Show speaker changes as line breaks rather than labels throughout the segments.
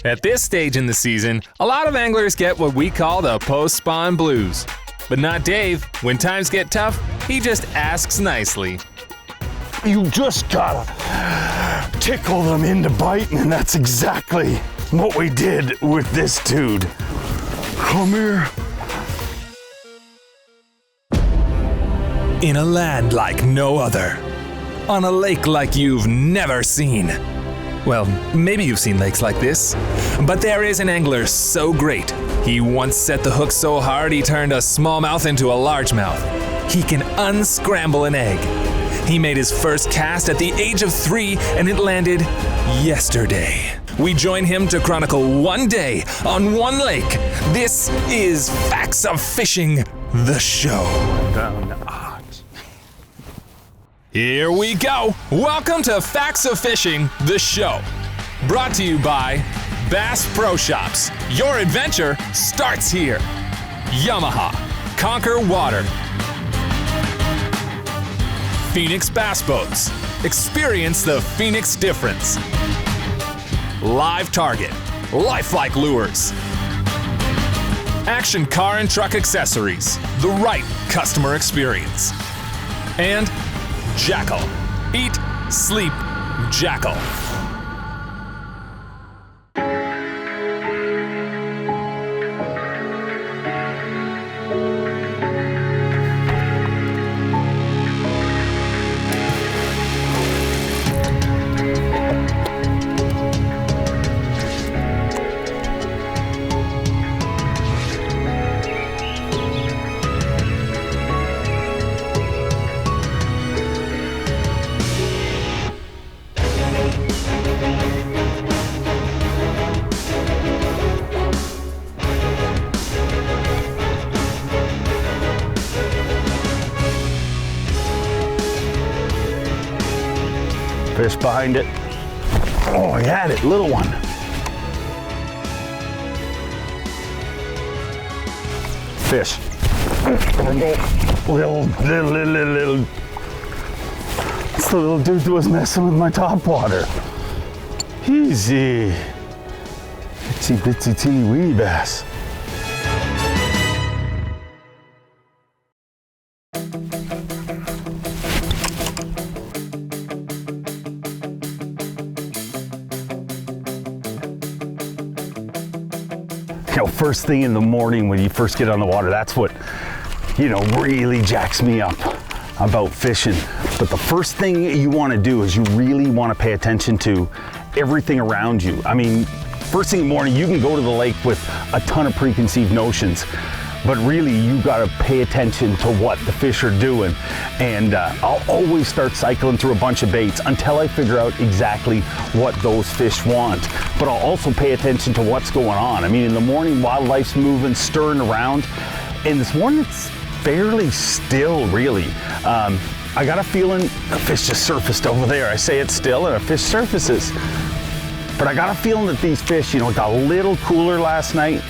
At this stage in the season, a lot of anglers get what we call the post-spawn blues. But not Dave. When times get tough, he just asks nicely.
You just gotta tickle them into biting, and that's exactly what we did with this dude. Come here.
In a land like no other, on a lake like you've never seen. Well, maybe you've seen lakes like this, but there is an angler so great, he once set the hook so hard he turned a smallmouth into a largemouth. He can unscramble an egg. He made his first cast at the age of 3 and it landed yesterday. We join him to chronicle one day on one lake. This is Facts of Fishing, the show.
Down the odds.
Here we go. Welcome to Facts of Fishing, the show. Brought to you by Bass Pro Shops. Your adventure starts here. Yamaha, Conquer Water. Phoenix Bass Boats. Experience the Phoenix difference. Live Target. Lifelike Lures. Action Car and Truck Accessories. The right customer experience. And Jackal. Eat, sleep, Jackal.
Fish behind it. Oh, he had it, little one. Fish. Little. It's the little dude that was messing with my top water. Easy. Itsy bitsy teeny weeny bass. You know, first thing in the morning when you first get on the water, that's what, you know, really jacks me up about fishing. But the first thing you want to do is you really want to pay attention to everything around you. I mean, first thing in the morning, you can go to the lake with a ton of preconceived notions, but really you got to pay attention to what the fish are doing. And I'll always start cycling through a bunch of baits until I figure out exactly what those fish want. But I'll also pay attention to what's going on. I mean, in the morning, wildlife's moving, stirring around. And this morning, it's fairly still, really. I got a feeling a fish just surfaced over there. I say it's still and a fish surfaces. But I got a feeling that these fish, you know, it got a little cooler last night.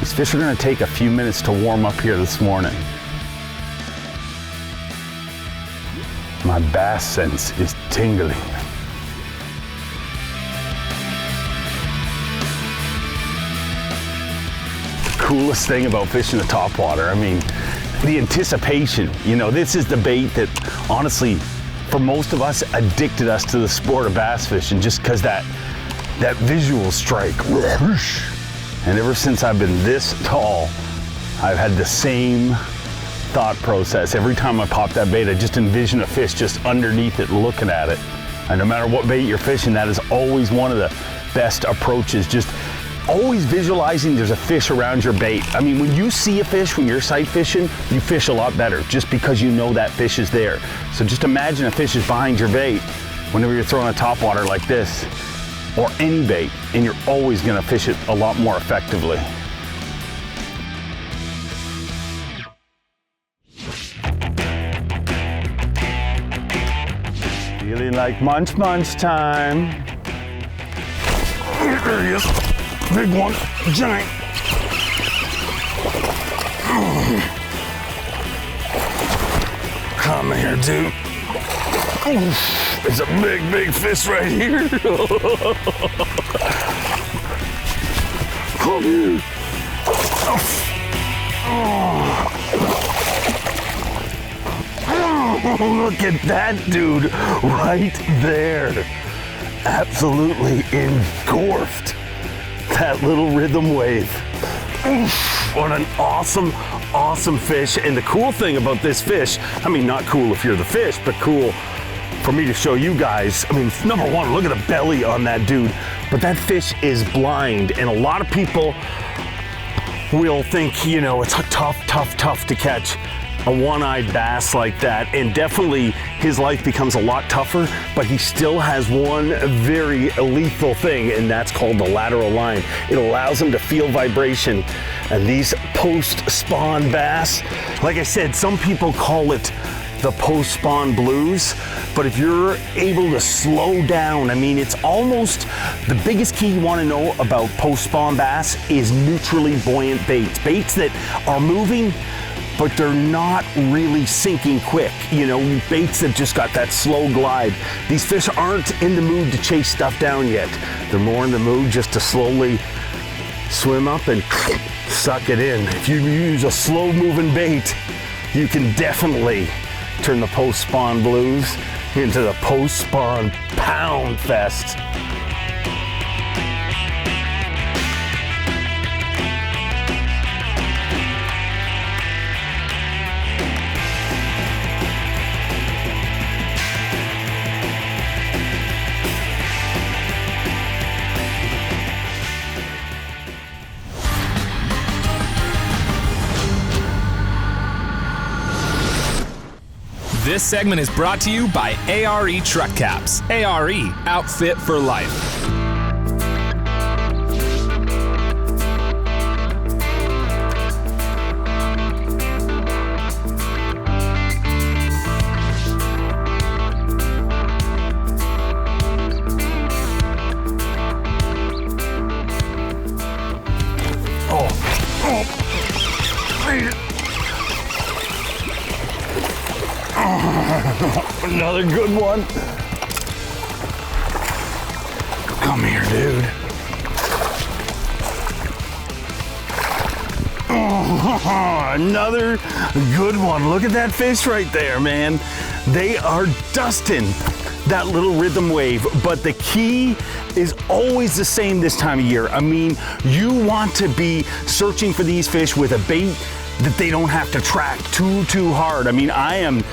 These fish are gonna take a few minutes to warm up here this morning. My bass sense is tingling. The coolest thing about fishing the topwater, I mean, the anticipation. You know, this is the bait that, honestly, for most of us, addicted us to the sport of bass fishing, just because that visual strike. And ever since I've been this tall, I've had the same thought process. Every time I pop that bait, I just envision a fish just underneath it looking at it. And no matter what bait you're fishing, that is always one of the best approaches. Just always visualizing there's a fish around your bait. I mean, when you see a fish, when you're sight fishing, you fish a lot better just because you know that fish is there. So just imagine a fish is behind your bait whenever you're throwing a topwater like this, or any bait, and you're always gonna fish it a lot more effectively. Feeling like munch time. There he is, big one, giant. Come here, dude. There's a big fish right here. Come here. Oh, look at that dude right there. Absolutely engulfed. That little rhythm wave. What an awesome, awesome fish. And the cool thing about this fish, I mean, not cool if you're the fish, but cool for me to show you guys. I mean, number one, look at the belly on that dude. But that fish is blind. And a lot of people will think, you know, it's tough to catch a one-eyed bass like that, and definitely his life becomes a lot tougher, but he still has one very lethal thing, and that's called the lateral line. It allows him to feel vibration. And these post-spawn bass, like I said, some people call it the post-spawn blues, but if you're able to slow down, I mean, it's almost, the biggest key you want to know about post-spawn bass is neutrally buoyant baits. Baits that are moving, but they're not really sinking quick. You know, baits that just got that slow glide. These fish aren't in the mood to chase stuff down yet. They're more in the mood just to slowly swim up and suck it in. If you use a slow moving bait, you can definitely turn the post-spawn blues into the post-spawn pound fest.
This segment is brought to you by ARE Truck Caps. ARE, outfit for life.
Another good one. Come here, dude. Oh, another good one. Look at that fish right there, man. They are dusting that little rhythm wave, but the key is always the same this time of year. I mean, you want to be searching for these fish with a bait that they don't have to track too hard. I mean, I am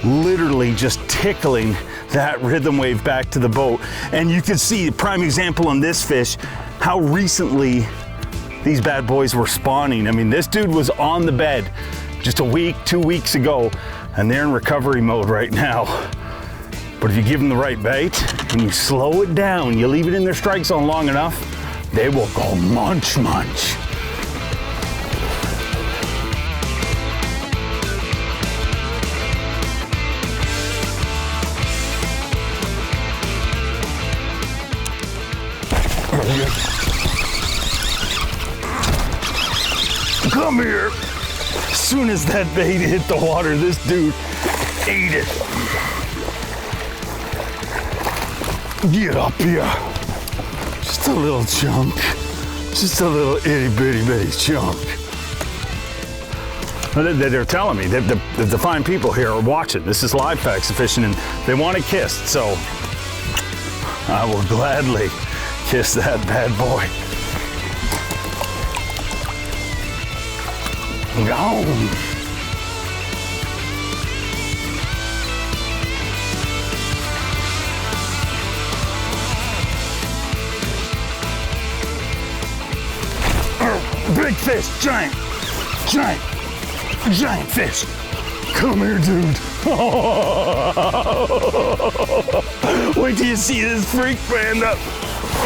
literally just tickling that rhythm wave back to the boat. And you can see a prime example on this fish, how recently these bad boys were spawning. I mean, this dude was on the bed just a week, 2 weeks ago, and they're in recovery mode right now. But if you give them the right bait and you slow it down, you leave it in their strike zone long enough, they will go munch. Come here. As soon as that bait hit the water, this dude ate it. Get up here. Just a little chunk. Just a little itty bitty chunk. They're telling me that the fine people here are watching. This is live facts fishing, and they want it kissed, so I will gladly kiss that bad boy. Gone. Big fish, giant fish. Come here, dude. Wait till you see this freak band up.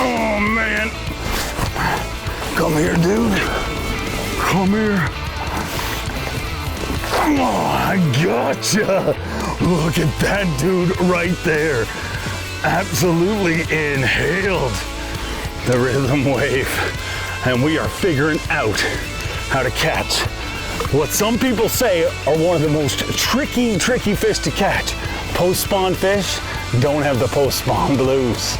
Oh man. Come here, dude. Come here. Oh, I gotcha. Look at that dude right there. Absolutely inhaled the rhythm wave. And we are figuring out how to catch what some people say are one of the most tricky fish to catch. Post-spawn fish don't have the post-spawn blues.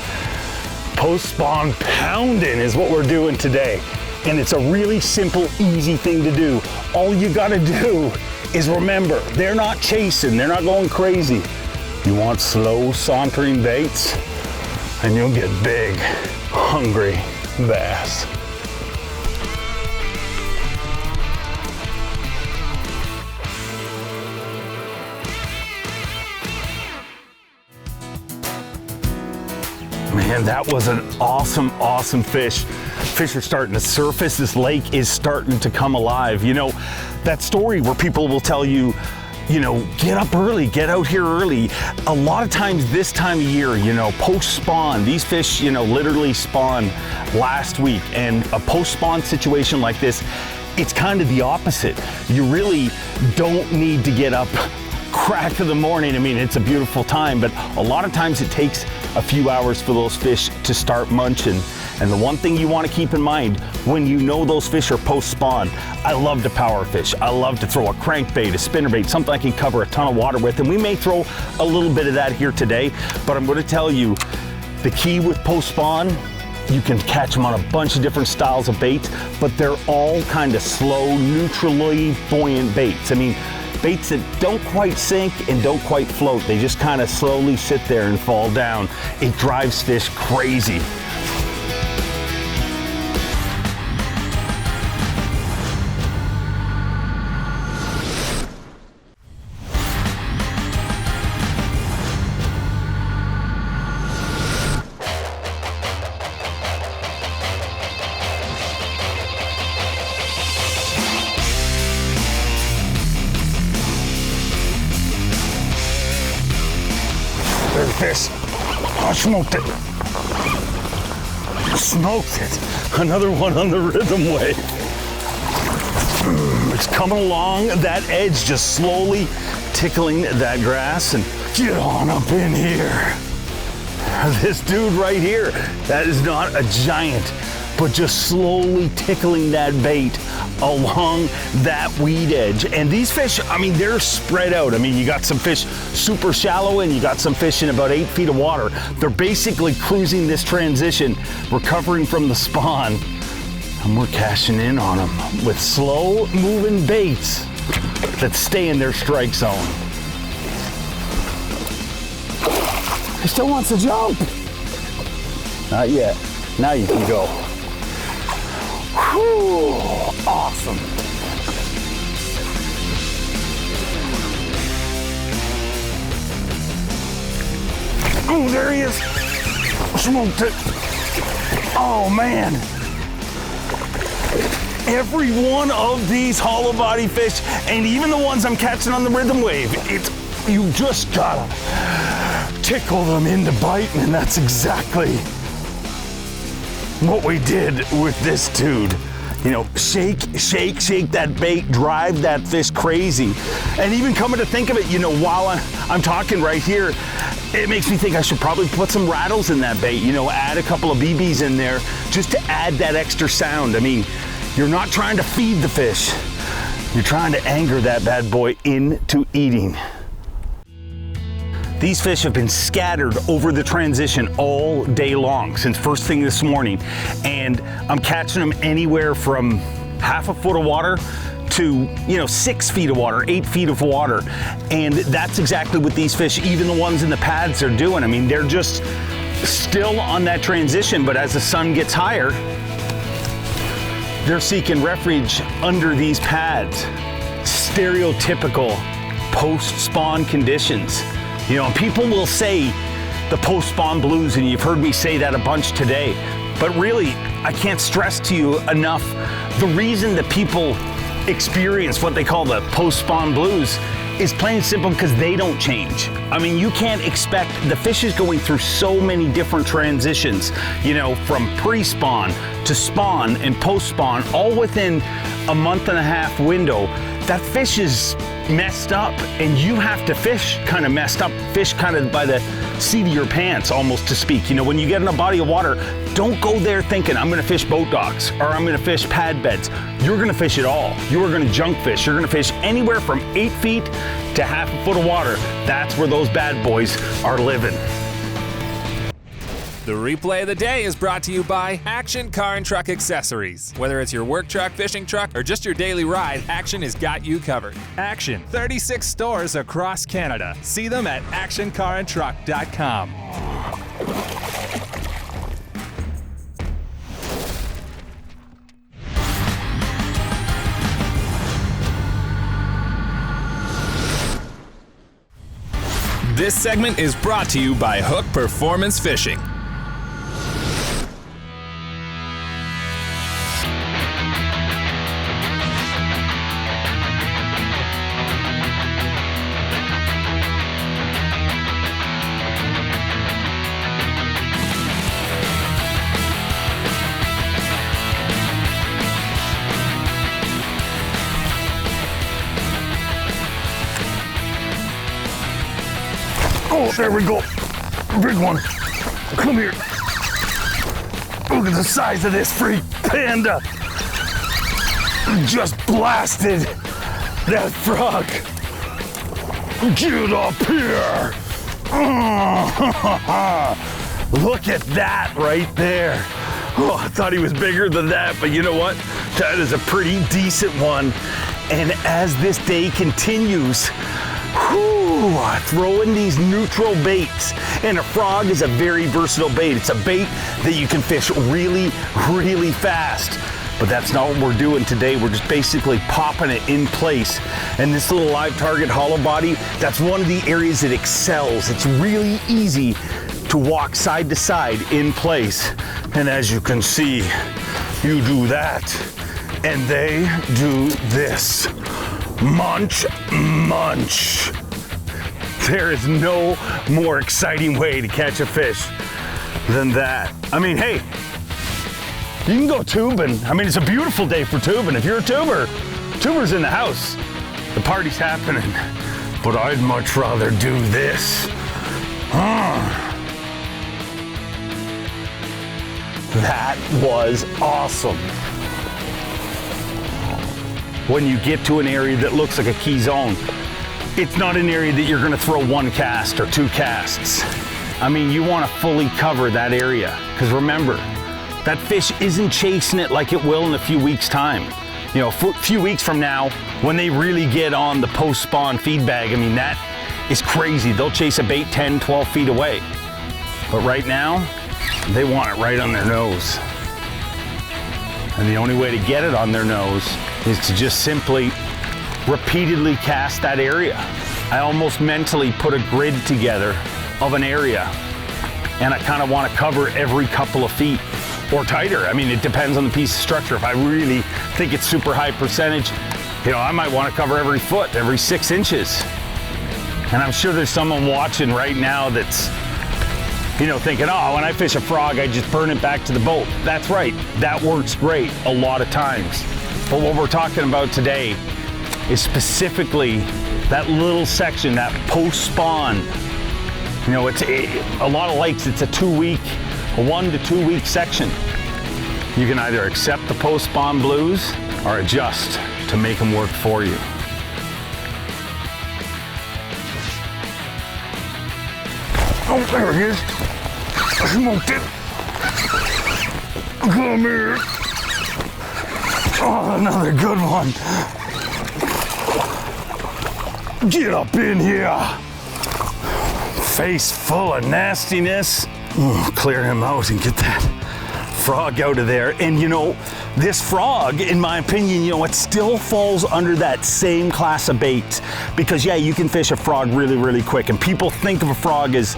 Post-spawn pounding is what we're doing today. And it's a really simple, easy thing to do. All you gotta do is remember, they're not chasing, they're not going crazy. You want slow, sauntering baits, and you'll get big, hungry bass. Man, that was an awesome, awesome fish. Fish are starting to surface. This lake is starting to come alive. You know, that story where people will tell you, you know, get up early, get out here early. A lot of times this time of year, you know, post-spawn, these fish, you know, literally spawned last week. And a post-spawn situation like this, it's kind of the opposite. You really don't need to get up crack of the morning. I mean, it's a beautiful time, but a lot of times it takes a few hours for those fish to start munching. And the one thing you want to keep in mind when you know those fish are post-spawn, I love to power fish. I love to throw a crankbait, a spinnerbait, something I can cover a ton of water with. And we may throw a little bit of that here today, but I'm going to tell you, the key with post-spawn, you can catch them on a bunch of different styles of baits, but they're all kind of slow, neutrally buoyant baits. I mean, baits that don't quite sink and don't quite float. They just kind of slowly sit there and fall down. It drives fish crazy. There's a fish. I smoked it. Smoked it. Another one on the rhythm wave. It's coming along that edge, just slowly tickling that grass. And get on up in here. This dude right here, that is not a giant, but just slowly tickling that bait along that weed edge. And these fish, I mean, they're spread out. I mean, you got some fish super shallow and you got some fish in about 8 feet of water. They're basically cruising this transition, recovering from the spawn. And we're cashing in on them with slow moving baits that stay in their strike zone. He still wants to jump. Not yet. Now you can go. Whew, awesome. Oh, there he is. Smoked it. Oh, man. Every one of these hollow body fish, and even the ones I'm catching on the rhythm wave, you just gotta tickle them into biting, and that's exactly what we did with this dude. You know, shake, shake, shake that bait, drive that fish crazy. And even coming to think of it, you know, while I'm talking right here, it makes me think I should probably put some rattles in that bait, you know, add a couple of BBs in there just to add that extra sound. I mean, you're not trying to feed the fish, you're trying to anger that bad boy into eating. These fish have been scattered over the transition all day long since first thing this morning. And I'm catching them anywhere from half a foot of water to, you know, 6 feet of water, 8 feet of water. And that's exactly what these fish, even the ones in the pads, are doing. I mean, they're just still on that transition, but as the sun gets higher, they're seeking refuge under these pads. Stereotypical post-spawn conditions. You know, people will say the post-spawn blues, and you've heard me say that a bunch today, but really, I can't stress to you enough the reason that people experience what they call the post-spawn blues is plain and simple because they don't change. I mean, you can't expect, the fish is going through so many different transitions, you know, from pre-spawn to spawn and post-spawn, all within a month-and-a-half window. That fish is messed up, and you have to fish kind of messed up, fish kind of by the seat of your pants, almost to speak. You know, when you get in a body of water, don't go there thinking, I'm gonna fish boat docks, or I'm gonna fish pad beds. You're gonna fish it all. You are gonna junk fish. You're gonna fish anywhere from 8 feet to half a foot of water. That's where those bad boys are living.
The replay of the day is brought to you by Action Car and Truck Accessories. Whether it's your work truck, fishing truck, or just your daily ride, Action has got you covered. Action, 36 stores across Canada. See them at actioncarandtruck.com. This segment is brought to you by Hook Performance Fishing.
Oh, there we go. Big one. Come here. Look at the size of this freak panda. Just blasted that frog. Get up here. Look at that right there. Oh, I thought he was bigger than that, but you know what? That is a pretty decent one. And as this day continues, throw in these neutral baits. And a frog is a very versatile bait. It's a bait that you can fish really, really fast. But that's not what we're doing today. We're just basically popping it in place. And this little live target hollow body, that's one of the areas that excels. It's really easy to walk side to side in place. And as you can see, you do that, and they do this. Munch, munch. There is no more exciting way to catch a fish than that. I mean, hey, you can go tubing. I mean, it's a beautiful day for tubing. If you're a tuber, tuber's in the house. The party's happening. But I'd much rather do this. That was awesome. When you get to an area that looks like a key zone, it's not an area that you're gonna throw one cast or two casts. I mean, you wanna fully cover that area. Because remember, that fish isn't chasing it like it will in a few weeks' time. You know, a few weeks from now, when they really get on the post-spawn feed bag, I mean, that is crazy. They'll chase a bait 10, 12 feet away. But right now, they want it right on their nose. And the only way to get it on their nose is to just simply repeatedly cast that area. I almost mentally put a grid together of an area, and I kind of want to cover every couple of feet or tighter. I mean, it depends on the piece of structure. If I really think it's super high percentage, you know, I might want to cover every foot, every 6 inches. And I'm sure there's someone watching right now that's, you know, thinking, oh, when I fish a frog, I just burn it back to the boat. That's right, that works great a lot of times. But what we're talking about today is specifically that little section, that post-spawn. You know, it's a lot of lakes, it's a 1 to 2 week section. You can either accept the post-spawn blues or adjust to make them work for you. Oh, there he is. I smoked it. Come here. Oh, another good one. Get up in here. Face full of nastiness. Clear him out and get that frog out of there. And you know, this frog, in my opinion, you know, it still falls under that same class of baits. Because yeah, you can fish a frog really, really quick. And people think of a frog as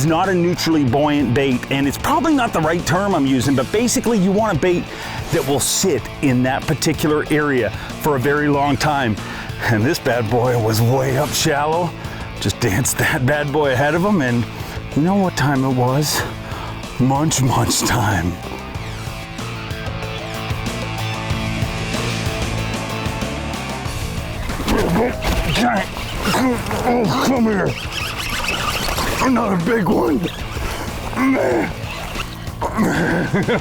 not a neutrally buoyant bait. And it's probably not the right term I'm using, but basically you want a bait that will sit in that particular area for a very long time. And this bad boy was way up shallow. Just danced that bad boy ahead of him, and you know what time it was? Munch, munch time. Oh, come here. Another big one. Man.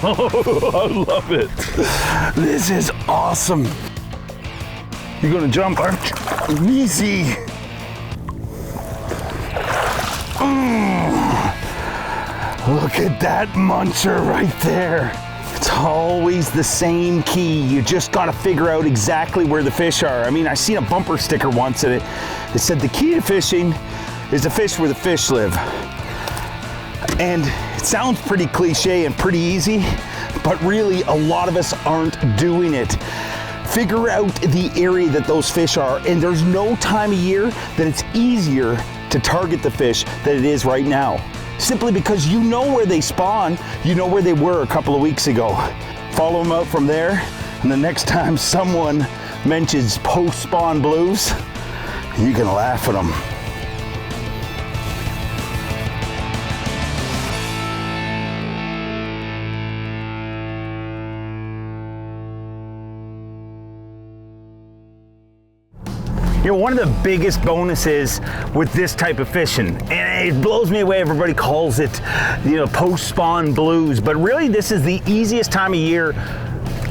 Oh, I love it. This is awesome. You gonna jump, aren't you? Easy. Look at that muncher right there. It's always the same key. You just got to figure out exactly where the fish are. I mean, I seen a bumper sticker once and it said the key to fishing is to fish where the fish live. And it sounds pretty cliche and pretty easy, but really a lot of us aren't doing it. Figure out the area that those fish are, and there's no time of year that it's easier to target the fish than it is right now. Simply because you know where they spawn, you know where they were a couple of weeks ago. Follow them out from there, and the next time someone mentions post-spawn blues, you can laugh at them. You know, one of the biggest bonuses with this type of fishing, and it blows me away, everybody calls it, you know, post-spawn blues, but really this is the easiest time of year,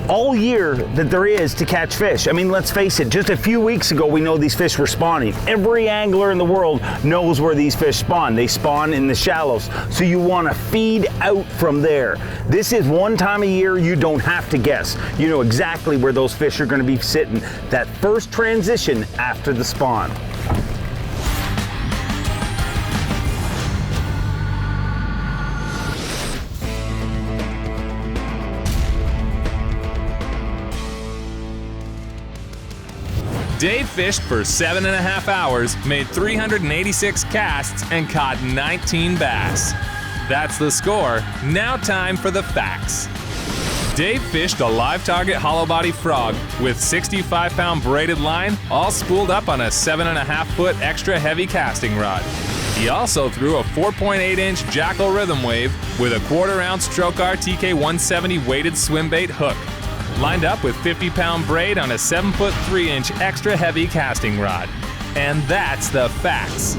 all year, that there is to catch fish. I mean, let's face it, just a few weeks ago we know these fish were spawning. Every angler in the world knows where these fish spawn. They spawn in the shallows, so you want to feed out from there. This is one time of year you don't have to guess. You know exactly where those fish are going to be sitting, that first transition after the spawn.
Dave fished for 7.5 hours, made 386 casts, and caught 19 bass. That's the score. Now time for the facts. Dave fished a live target hollow body frog with 65-pound braided line, all spooled up on a 7.5-foot extra heavy casting rod. He also threw a 4.8-inch Jackal rhythm wave with a 1/4-ounce Trokar TK 170 weighted swim bait hook, lined up with 50-pound braid on a 7-foot 3-inch extra heavy casting rod. And that's the facts.